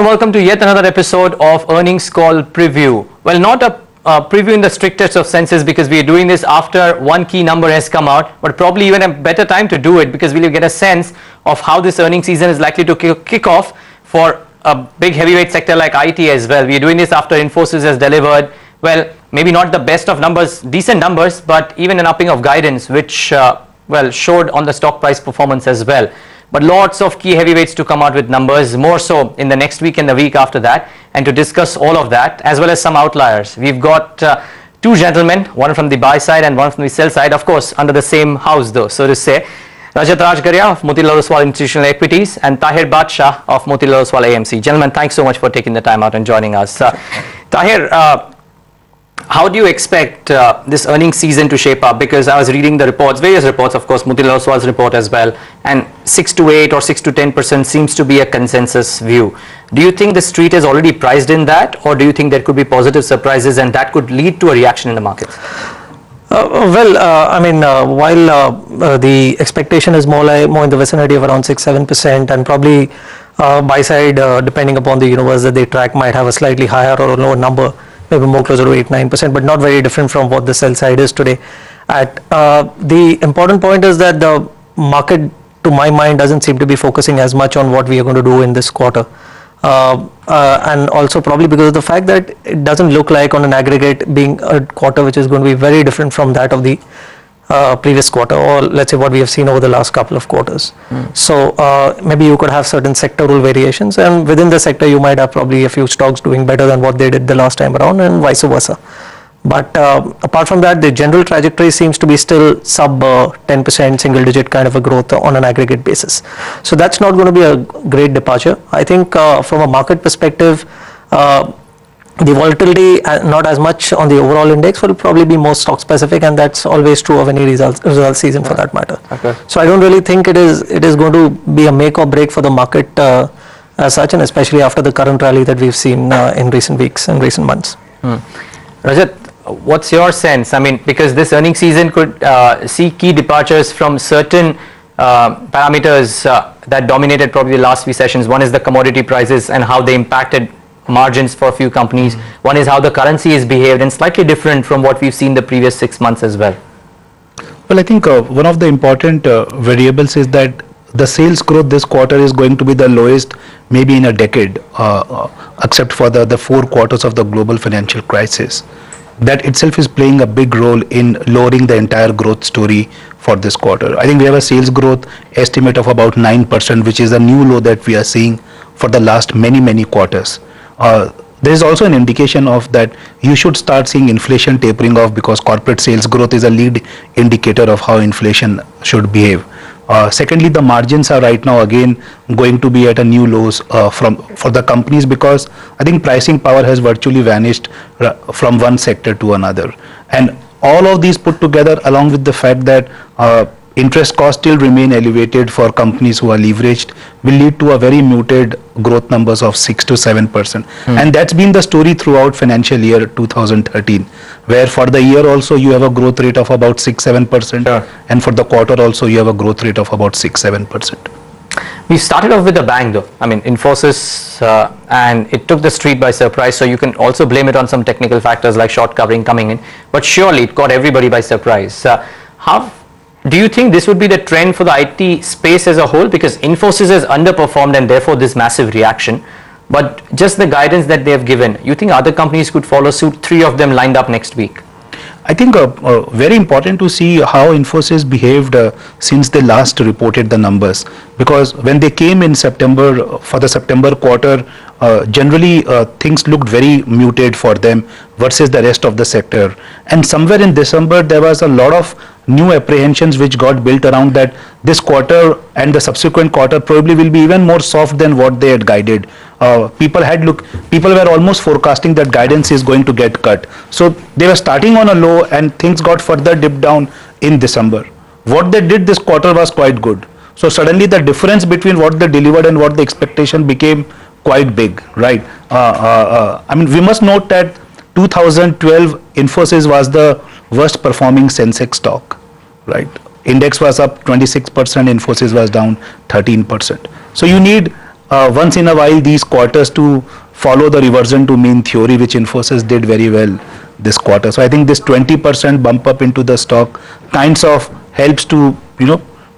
and welcome to yet another episode of Earnings Call Preview. Well, not a preview in the strictest of senses because we are doing this after one key number has come out, but probably even a better time to do it because we'll get a sense of how this earnings season is likely to kick off for a big heavyweight sector like IT as well. We are doing this after Infosys has delivered, well, maybe not the best of numbers, decent numbers, but even an upping of guidance, which showed on the stock price performance as well. But lots of key heavyweights to come out with numbers, more so in the next week and the week after that. And to discuss all of that, as well as some outliers, we've got two gentlemen, one from the buy side and one from the sell side, of course, under the same house though, so to say. Rajat Rajgharia of Motilal Oswal Institutional Equities and Taher Badshah of Motilal Oswal AMC. Gentlemen, thanks so much for taking the time out and joining us. Taher, how do you expect this earnings season to shape up? Because I was reading the reports, various reports, of course, Motilal Oswal's report as well, and 6 to 8 or 6 to 10% seems to be a consensus view. Do you think the street is already priced in that, or do you think there could be positive surprises and that could lead to a reaction in the markets? While the expectation is more in the vicinity of around 6-7%, and probably buy side, depending upon the universe that they track, might have a slightly higher or lower number, maybe more closer to 8-9%, but not very different from what the sell side is today. The important point is that the market, to my mind, doesn't seem to be focusing as much on what we are going to do in this quarter. And also probably because of the fact that it doesn't look like on an aggregate being a quarter which is going to be very different from that of the previous quarter, or let's say what we have seen over the last couple of quarters. So maybe you could have certain sectoral variations, and within the sector you might have probably a few stocks doing better than what they did the last time around, and vice versa. But apart from that, the general trajectory seems to be still sub 10% single digit kind of a growth on an aggregate basis. So that's not going to be a great departure. I think from a market perspective, the volatility not as much on the overall index will probably be more stock specific, and that's always true of any result season for that matter. Okay. So I don't really think it is going to be a make or break for the market as such, and especially after the current rally that we've seen in recent weeks and recent months. Rajat, what's your sense? I mean, because this earnings season could see key departures from certain parameters that dominated probably the last few sessions. One is the commodity prices and how they impacted margins for a few companies. One is how the currency is behaved, and slightly different from what we've seen the previous 6 months as well. Well, I think one of the important variables is that the sales growth this quarter is going to be the lowest maybe in a decade, except for the 4 quarters of the global financial crisis. That itself is playing a big role in lowering the entire growth story for this quarter. I think we have a sales growth estimate of about 9%, which is a new low that we are seeing for the last many quarters. There is also an indication of that you should start seeing inflation tapering off, because corporate sales growth is a lead indicator of how inflation should behave. Secondly, the margins are right now again going to be at a new lows for the companies, because I think pricing power has virtually vanished from one sector to another. And all of these put together, along with the fact that interest costs still remain elevated for companies who are leveraged, will lead to a very muted growth numbers of 6 to 7%. And that's been the story throughout financial year 2013, where for the year also you have a growth rate of about 6-7%, and for the quarter also you have a growth rate of about 6-7%. We started off with a bang though. I mean, Infosys, and it took the street by surprise, so you can also blame it on some technical factors like short covering coming in, but surely it caught everybody by surprise. How do you think this would be the trend for the IT space as a whole? Because Infosys has underperformed and therefore this massive reaction. But just the guidance that they have given, you think other companies could follow suit, 3 of them lined up next week? I think very important to see how Infosys behaved since they last reported the numbers. Because when they came in September, for the September quarter, generally things looked very muted for them versus the rest of the sector. And somewhere in December, there was a lot of new apprehensions which got built around that this quarter and the subsequent quarter probably will be even more soft than what they had guided. People were almost forecasting that guidance is going to get cut. So they were starting on a low and things got further dipped down in December. What they did this quarter was quite good. So suddenly the difference between what they delivered and what the expectation became quite big, right? We must note that 2012 Infosys was the worst performing Sensex stock, right? Index was up 26%, Infosys was down 13%. So you need once in a while these quarters to follow the reversion to mean theory, which Infosys did very well this quarter. So I think this 20% bump up into the stock kinds of helps to,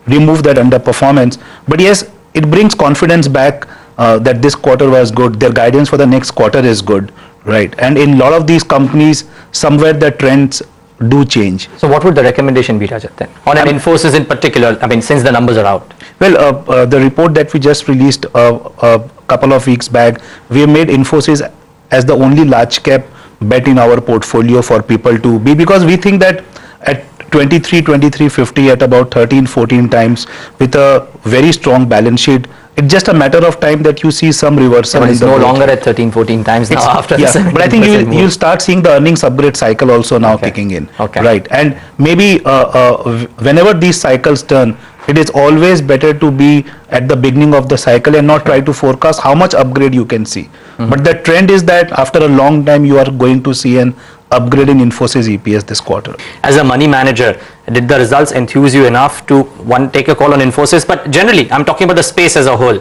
remove that underperformance. But yes, it brings confidence back that this quarter was good. Their guidance for the next quarter is good, right? And in a lot of these companies, somewhere the trends do change. So what would the recommendation be, Rajat, then? On an Infosys in particular, since the numbers are out. Well, the report that we just released a couple of weeks back, we have made Infosys as the only large cap bet in our portfolio for people to be, because we think that at 23.50 at about 13-14 times with a very strong balance sheet, it's just a matter of time that you see some reversal. But it's no longer at 13-14 times now after the 17% but I think you'll move. start seeing the earnings upgrade cycle also now kicking in. Okay. Right. And maybe whenever these cycles turn, it is always better to be at the beginning of the cycle and not try to forecast how much upgrade you can see. But the trend is that after a long time you are going to see an upgrade in Infosys EPS this quarter. As a money manager, did the results enthuse you enough to take a call on Infosys? But generally, I'm talking about the space as a whole.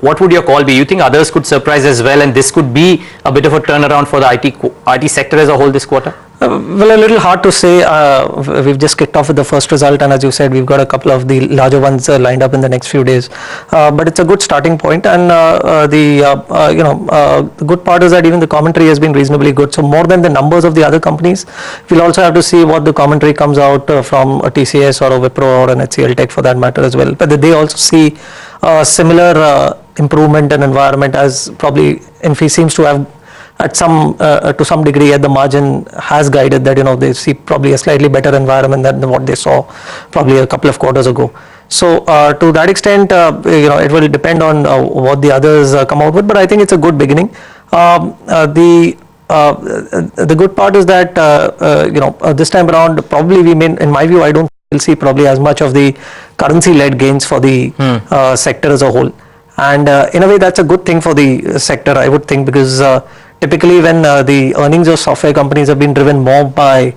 What would your call be? You think others could surprise as well, and this could be a bit of a turnaround for the IT sector as a whole this quarter? Well, a little hard to say. We've just kicked off with the first result, and as you said, we've got a couple of the larger ones lined up in the next few days. But it's a good starting point, and the good part is that even the commentary has been reasonably good. So more than the numbers of the other companies, we'll also have to see what the commentary comes out from a TCS or a Wipro or an HCL Tech for that matter as well. But they also see similar improvement in environment as probably Infy seems to have at to some degree at the margin has guided that they see probably a slightly better environment than what they saw probably a couple of quarters ago. So to that extent, it will depend on what the others come out with, but I think it's a good beginning. The good part is that this time around probably we may, in my view, I don't will see probably as much of the currency-led gains for the sector as a whole, and in a way that's a good thing for the sector, I would think, because typically when the earnings of software companies have been driven more by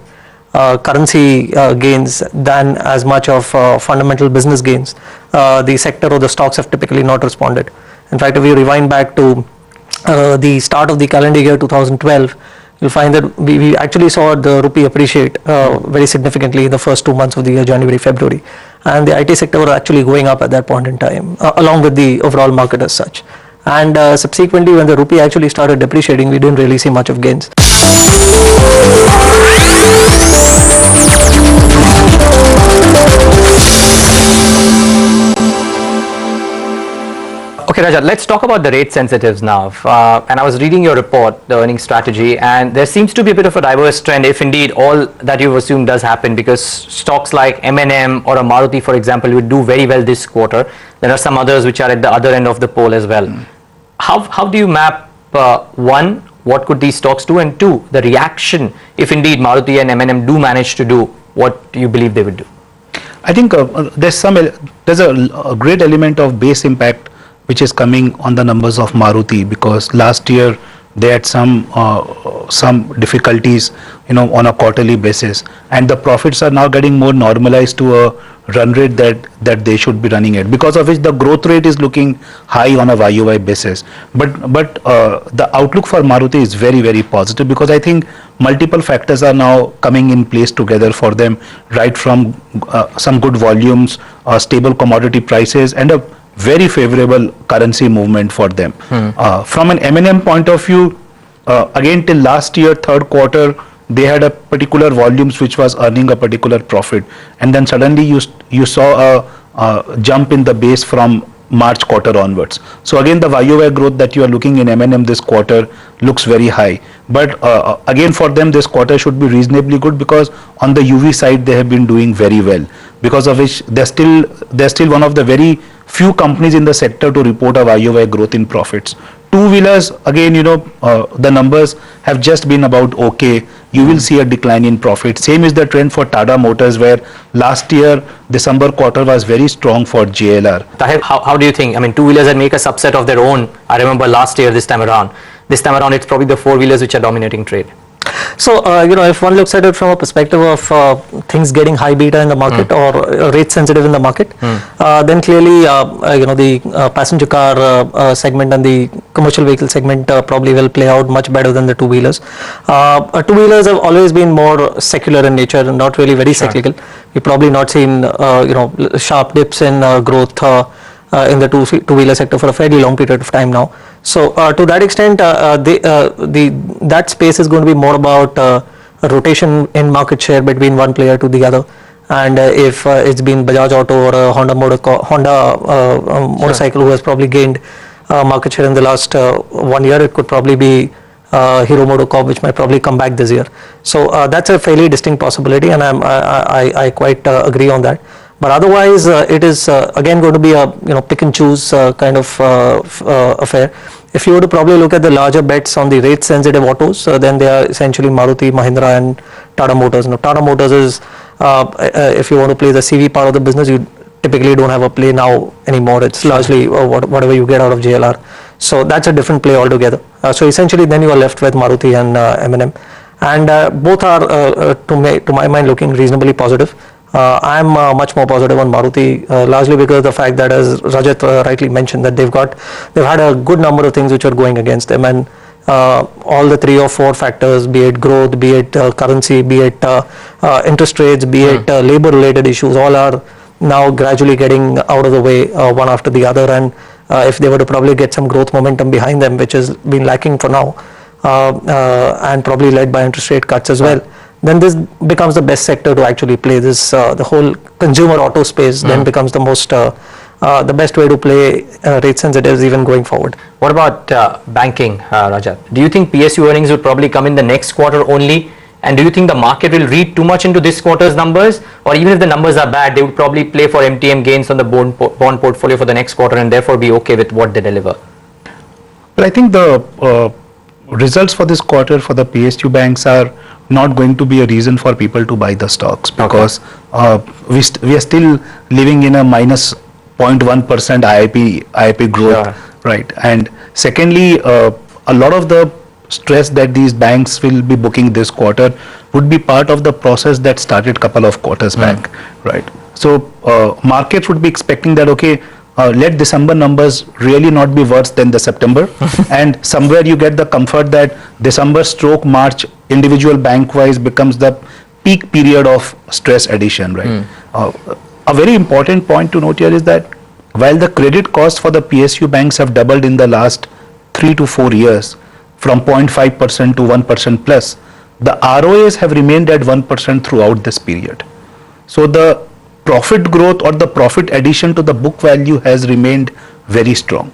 currency gains than as much of fundamental business gains, the sector or the stocks have typically not responded. In fact, if you rewind back to the start of the calendar year 2012, you'll find that we actually saw the rupee appreciate very significantly in the first 2 months of the year, January, February. And the IT sector was actually going up at that point in time, along with the overall market as such. And subsequently, when the rupee actually started depreciating, we didn't really see much of gains. Okay, Rajat, let's talk about the rate sensitives now. And I was reading your report, the earnings strategy, and there seems to be a bit of a diverse trend if indeed all that you've assumed does happen, because stocks like M&M or a Maruti, for example, would do very well this quarter. There are some others which are at the other end of the pole as well. How do you map, one, what could these stocks do, and two, the reaction if indeed Maruti and M&M do manage to do what you believe they would do? I think there's a great element of base impact which is coming on the numbers of Maruti, because last year they had some difficulties, on a quarterly basis, and the profits are now getting more normalized to a run rate that they should be running at, because of which the growth rate is looking high on a YOY basis. But the outlook for Maruti is very, very positive, because I think multiple factors are now coming in place together for them, right from some good volumes, stable commodity prices, and a very favorable currency movement for them. From an M&M point of view, again till last year third quarter they had a particular volumes which was earning a particular profit, and then suddenly you saw a jump in the base from March quarter onwards. So again the YOY growth that you are looking in M&M this quarter looks very high, but again for them this quarter should be reasonably good, because on the UV side they have been doing very well, because of which they're still one of the very few companies in the sector to report a YOY growth in profits. Two-wheelers, again, the numbers have just been about okay. You will see a decline in profit. Same is the trend for Tata Motors, where last year December quarter was very strong for JLR. Taher, how do you think? Two-wheelers that make a subset of their own. I remember last year, this time around it's probably the four-wheelers which are dominating trade. So, if one looks at it from a perspective of things getting high beta in the market or rate sensitive in the market, then clearly, the passenger car segment and the commercial vehicle segment probably will play out much better than the two-wheelers. Two-wheelers have always been more secular in nature and not really very cyclical. We've probably not seen, sharp dips in growth in the two-wheeler sector for a fairly long period of time now. So to that extent, that space is going to be more about a rotation in market share between one player to the other. And if it's been Bajaj Auto or a Honda motorcycle who has probably gained market share in the last 1 year, it could probably be Hero MotoCorp, which might probably come back this year. So that's a fairly distinct possibility, and I quite agree on that. But otherwise, it is again going to be a pick and choose kind of affair. If you were to probably look at the larger bets on the rate sensitive autos, then they are essentially Maruti, Mahindra, and Tata Motors. Now, Tata Motors is, if you want to play the CV part of the business, you typically don't have a play now anymore. It's largely whatever you get out of JLR. So that's a different play altogether. So essentially, then you are left with Maruti and M&M, and both are, to my mind, looking reasonably positive. I'm much more positive on Maruti, largely because of the fact that, as Rajat rightly mentioned, that they've had a good number of things which are going against them, and all the 3 or 4 factors, be it growth, be it currency, be it interest rates, be it labor-related issues, all are now gradually getting out of the way one after the other. And if they were to probably get some growth momentum behind them, which has been lacking for now, and probably led by interest rate cuts as well, then this becomes the best sector to actually play this. The whole consumer auto space then becomes the best way to play rate sensitives even going forward. What about banking, Rajat? Do you think PSU earnings would probably come in the next quarter only? And do you think the market will read too much into this quarter's numbers? Or even if the numbers are bad, they would probably play for MTM gains on the bond portfolio for the next quarter and therefore be okay with what they deliver? Well, I think the results for this quarter for the PSU banks are not going to be a reason for people to buy the stocks, because we are still living in a minus 0.1% IIP growth, right? And secondly, a lot of the stress that these banks will be booking this quarter would be part of the process that started couple of quarters back, right? So markets would be expecting that, okay, let December numbers really not be worse than the September, and somewhere you get the comfort that December/March individual bank wise becomes the peak period of stress addition, right? A very important point to note here is that while the credit costs for the PSU banks have doubled in the last 3 to 4 years from 0.5% to 1% plus, the ROAs have remained at 1% throughout this period. So the profit growth or the profit addition to the book value has remained very strong.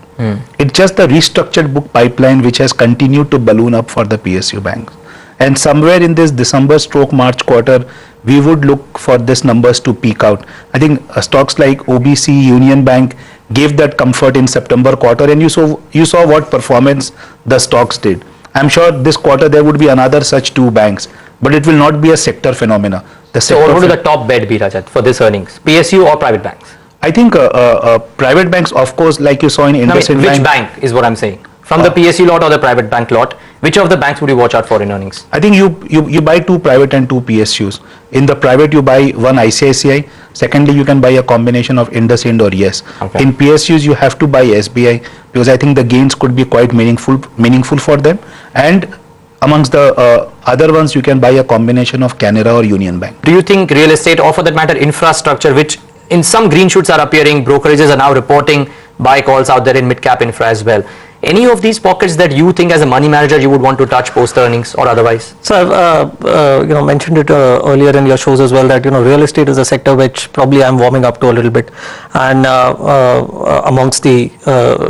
It's just the restructured book pipeline which has continued to balloon up for the PSU banks. And somewhere in this December/March quarter, we would look for these numbers to peak out. I think stocks like OBC, Union Bank gave that comfort in September quarter, and you saw what performance the stocks did. I'm sure this quarter there would be another such 2 banks, but it will not be a sector phenomena. So what would the top bet be, Rajat, for this earnings? PSU or private banks? I think private banks, of course, like you saw in IndusInd Bank. Which bank is what I'm saying? From the PSU lot or the private bank lot, which of the banks would you watch out for in earnings? I think you buy 2 private and 2 PSUs. In the private, you buy one ICICI. Secondly, you can buy a combination of IndusInd or Yes. Okay. In PSUs, you have to buy SBI, because I think the gains could be quite meaningful for them. And amongst the other ones, you can buy a combination of Canara or Union Bank. Do you think real estate, or for that matter infrastructure, which in some green shoots are appearing, brokerages are now reporting buy calls out there in mid-cap infra as well? Any of these pockets that you think as a money manager you would want to touch post earnings or otherwise? So I've mentioned it earlier in your shows as well that real estate is a sector which probably I'm warming up to a little bit, and amongst the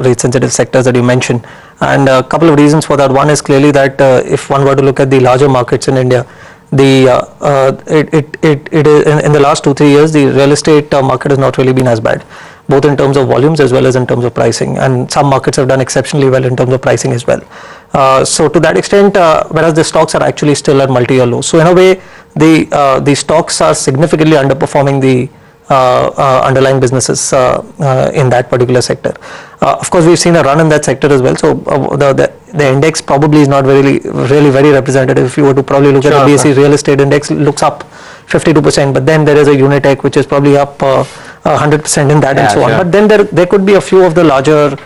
rate sensitive sectors that you mentioned, and a couple of reasons for that. One is clearly that if one were to look at the larger markets in India, it is in the last 2-3 years the real estate market has not really been as bad, both in terms of volumes as well as in terms of pricing, and some markets have done exceptionally well in terms of pricing as well. So to that extent, whereas the stocks are actually still at multi-year lows. So in a way, the stocks are significantly underperforming the underlying businesses in that particular sector. Of course, we've seen a run in that sector as well. So the index probably is not really very representative. If you were to probably look at the BSE real estate index, looks up 52%, but then there is a Unitech which is probably up 100% in that, and so on. But then there could be a few of the larger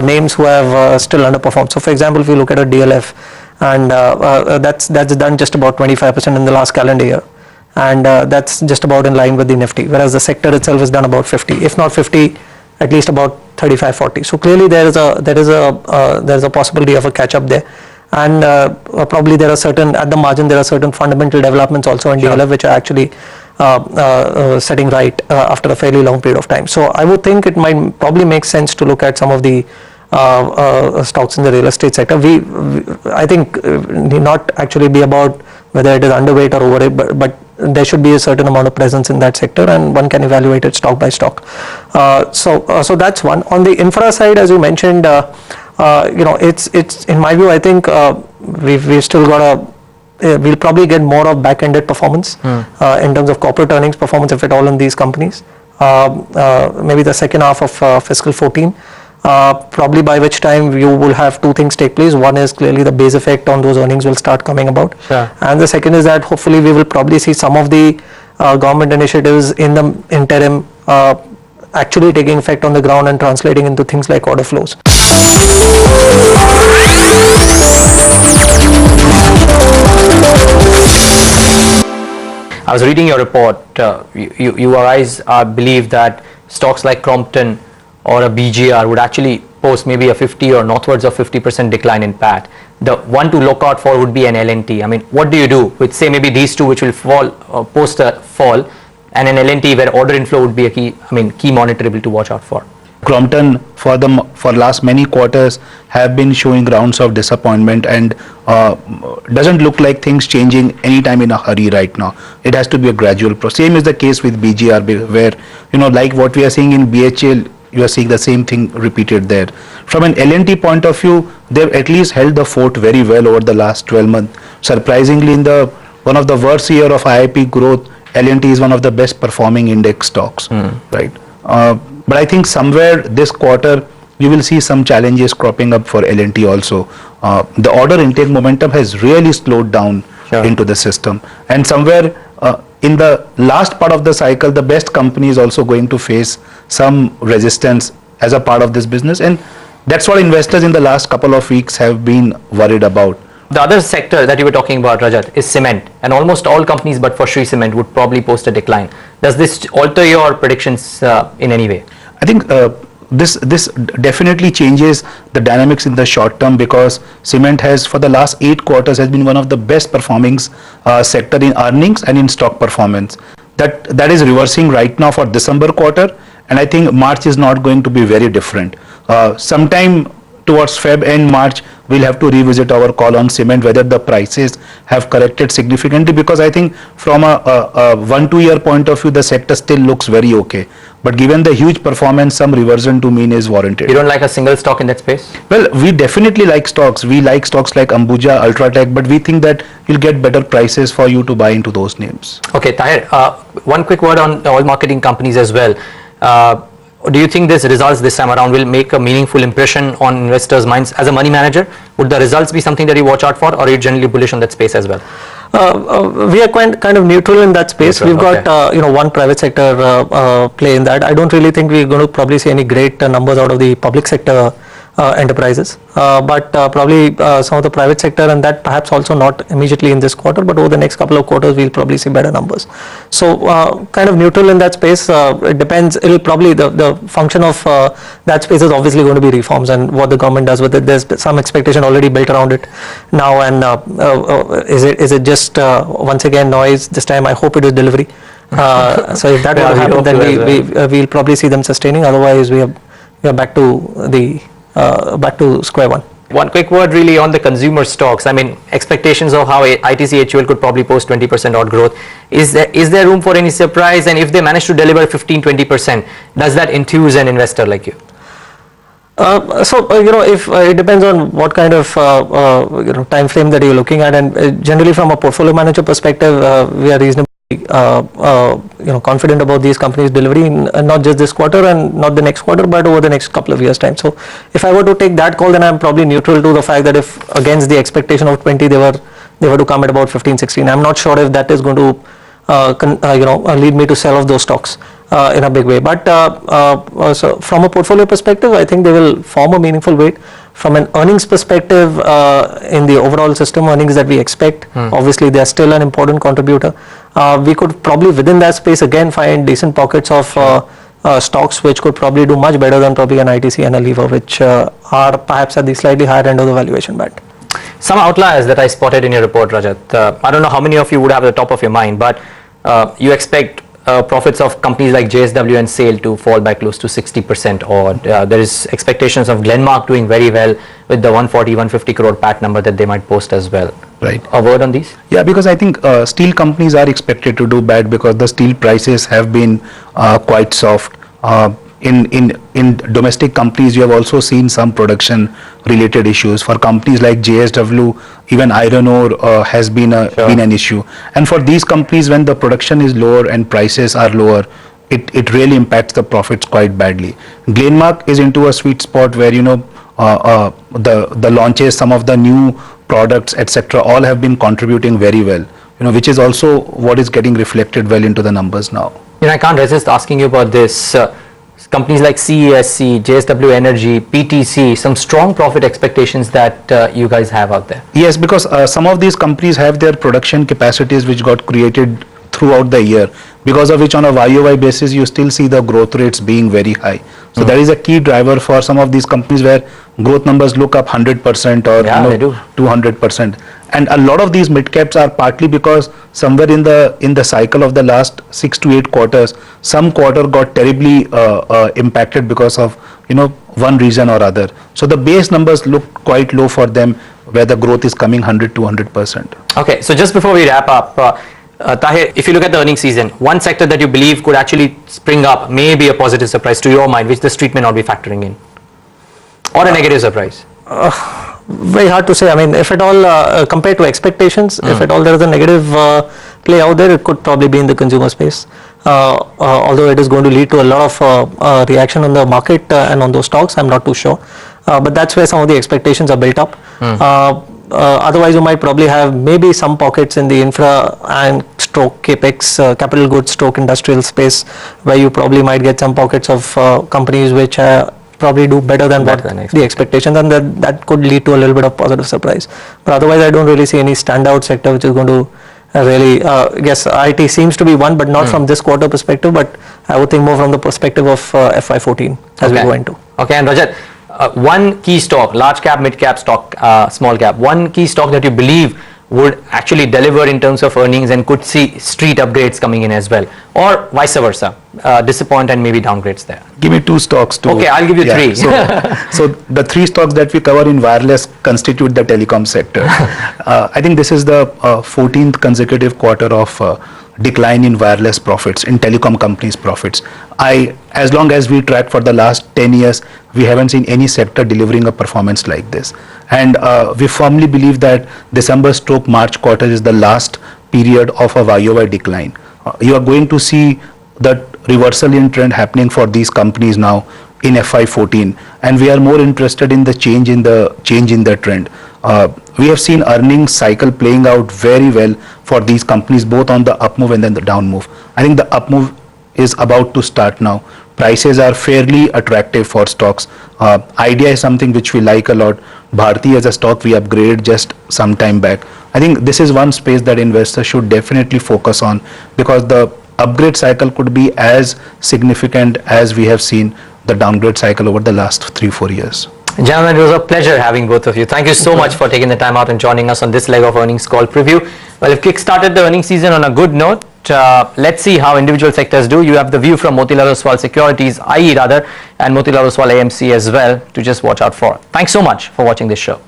names who have still underperformed. So for example, if you look at a DLF, and that's done just about 25% in the last calendar year, and that's just about in line with the Nifty, whereas the sector itself has done about 50, if not 50, at least about 35-40. So clearly there is a possibility of a catch up there, and probably there are certain, at the margin, there are certain fundamental developments also in DLF which are actually setting right after a fairly long period of time. So I would think it might probably make sense to look at some of the stocks in the real estate sector. I think need not actually be about whether it is underweight or overweight, but there should be a certain amount of presence in that sector, and one can evaluate it stock by stock. So that's one. On the infra side, as you mentioned, it's in my view, I think we've still got we'll probably get more of back-ended performance in terms of corporate earnings performance, if at all, in these companies. Maybe the second half of fiscal 14. Probably by which time you will have two things take place. One is clearly the base effect on those earnings will start coming about. And the second is that hopefully we will probably see some of the government initiatives in the interim actually taking effect on the ground and translating into things like order flows. I was reading your report. You guys believe that stocks like Crompton or a BGR would actually post maybe a 50 or northwards of 50% decline in PAT. The one to look out for would be an L&T. I mean, what do you do with, say, maybe these two which will fall, post a fall, and an L&T where order inflow would be a key monitorable to watch out for? Crompton for last many quarters have been showing rounds of disappointment, and doesn't look like things changing anytime in a hurry right now. It has to be a gradual process. Same is the case with BGR, where like what we are seeing in BHL, you are seeing the same thing repeated there. From an L&T point of view, they've at least held the fort very well over the last 12 months. Surprisingly, in one of the worst year of IIP growth, L&T is one of the best performing index stocks, right? But I think somewhere this quarter you will see some challenges cropping up for L&T also. The order intake momentum has really slowed down into the system, and somewhere in the last part of the cycle, the best company is also going to face some resistance as a part of this business, and that's what investors in the last couple of weeks have been worried about. The other sector that you were talking about, Rajat, is cement, and almost all companies but for Shree Cement would probably post a decline. Does this alter your predictions in any way? I think this definitely changes the dynamics in the short term, because cement has for the last 8 quarters has been one of the best performing sector in earnings and in stock performance. That is reversing right now for December quarter, and I think March is not going to be very different. Sometime towards Feb and March, we'll have to revisit our call on cement, whether the prices have corrected significantly, because I think from a 1-2 year point of view, the sector still looks very okay. But given the huge performance, some reversion to mean is warranted. You don't like a single stock in that space? Well, we definitely like stocks. We like stocks like Ambuja, Ultratech, but we think that you'll get better prices for you to buy into those names. Okay, Taher, one quick word on oil marketing companies as well. Do you think these results this time around will make a meaningful impression on investors' minds? As a money manager, would the results be something that you watch out for, or are you generally bullish on that space as well? We are kind of neutral in that space. We've got one private sector play in that. I don't really think we're going to probably see any great numbers out of the public sector enterprises, but probably some of the private sector, and that perhaps also not immediately in this quarter, but over the next couple of quarters we'll probably see better numbers. So kind of neutral in that space. It depends. It'll probably the function of that space is obviously going to be reforms and what the government does with it. There's some expectation already built around it now, and is it just once again noise this time? I hope it is delivery. So if that will happen, then we'll probably see them sustaining. Otherwise, we are back to square one. One quick word really on the consumer stocks. I mean, expectations of how ITC HUL could probably post 20% odd growth. Is there room for any surprise? And if they manage to deliver 15-20%, does that enthuse an investor like you? If it depends on what kind of time frame that you're looking at, and generally from a portfolio manager perspective, we are reasonably confident about these companies' delivery in not just this quarter and not the next quarter, but over the next couple of years' time. So if I were to take that call, then I'm probably neutral to the fact that if against the expectation of 20, they were to come at about 15, 16. I'm not sure if that is going to lead me to sell off those stocks in a big way. But so from a portfolio perspective, I think they will form a meaningful weight. From an earnings perspective, in the overall system earnings that we expect, obviously they are still an important contributor. We could probably within that space again find decent pockets of stocks which could probably do much better than probably an ITC and a Lever, which are perhaps at the slightly higher end of the valuation band. Some outliers that I spotted in your report, Rajat. I don't know how many of you would have at the top of your mind, but you expect profits of companies like JSW and SAIL to fall by close to 60% odd. There is expectations of Glenmark doing very well with the 140-150 crore PAT number that they might post as well. Right. A word on these? Yeah, because I think steel companies are expected to do bad because the steel prices have been quite soft. In domestic companies, you have also seen some production related issues. For companies like JSW, even iron ore has been an issue. And for these companies, when the production is lower and prices are lower, it really impacts the profits quite badly. Glenmark is into a sweet spot where the launches, some of the new products, etc., all have been contributing very well. Which is also what is getting reflected well into the numbers now. I can't resist asking you about this. Companies like CESC, JSW Energy, PTC, some strong profit expectations that you guys have out there. Yes, because some of these companies have their production capacities which got created throughout the year, because of which on a YOY basis you still see the growth rates being very high. So that is a key driver for some of these companies where growth numbers look up 100% or 200%. And a lot of these mid caps are partly because somewhere in the cycle of the last 6 to 8 quarters, some quarter got terribly impacted because of one reason or other. So the base numbers look quite low for them, where the growth is coming 100-200%. Okay, so just before we wrap up, Taher, if you look at the earnings season, one sector that you believe could actually spring up, may be a positive surprise to your mind, which the street may not be factoring in, or a negative surprise? Very hard to say. I mean, if at all compared to expectations, if at all there is a negative play out there, it could probably be in the consumer space. Although it is going to lead to a lot of reaction on the market and on those stocks, I'm not too sure. But that's where some of the expectations are built up. Otherwise, you might probably have maybe some pockets in the infra and stroke capex, capital goods stroke industrial space, where you probably might get some pockets of companies which probably do better than the expectations, and that could lead to a little bit of positive surprise. But otherwise, I don't really see any standout sector which is going to really, yes, IT seems to be one, but not from this quarter perspective, but I would think more from the perspective of FY14 as we go into. Okay, and Rajat, one key stock, large cap, mid cap stock, small cap, one key stock that you believe would actually deliver in terms of earnings and could see street upgrades coming in as well, or vice versa, disappoint and maybe downgrades there? Give me 2 stocks too. Okay, I'll give you 3. So the 3 stocks that we cover in wireless constitute the telecom sector. I think this is the 14th consecutive quarter of decline in wireless profits, in telecom companies' profits. As long as we track for the last 10 years, we haven't seen any sector delivering a performance like this. And we firmly believe that December/March quarter is the last period of a YOY decline. You are going to see that reversal in trend happening for these companies now in FY14, and we are more interested in the change in the trend. We have seen earnings cycle playing out very well for these companies, both on the up move and then the down move. I think the up move is about to start now. Prices are fairly attractive for stocks. Idea is something which we like a lot. Bharti as a stock we upgraded just some time back. I think this is one space that investors should definitely focus on, because the upgrade cycle could be as significant as we have seen the downgrade cycle over the last 3-4 years. Gentlemen, it was a pleasure having both of you. Thank you so much for taking the time out and joining us on this leg of earnings call preview. Well, you've kick-started the earnings season on a good note. Let's see how individual sectors do. You have the view from Motilal Oswal Securities, IE rather, and Motilal Oswal AMC as well to just watch out for. Thanks so much for watching this show.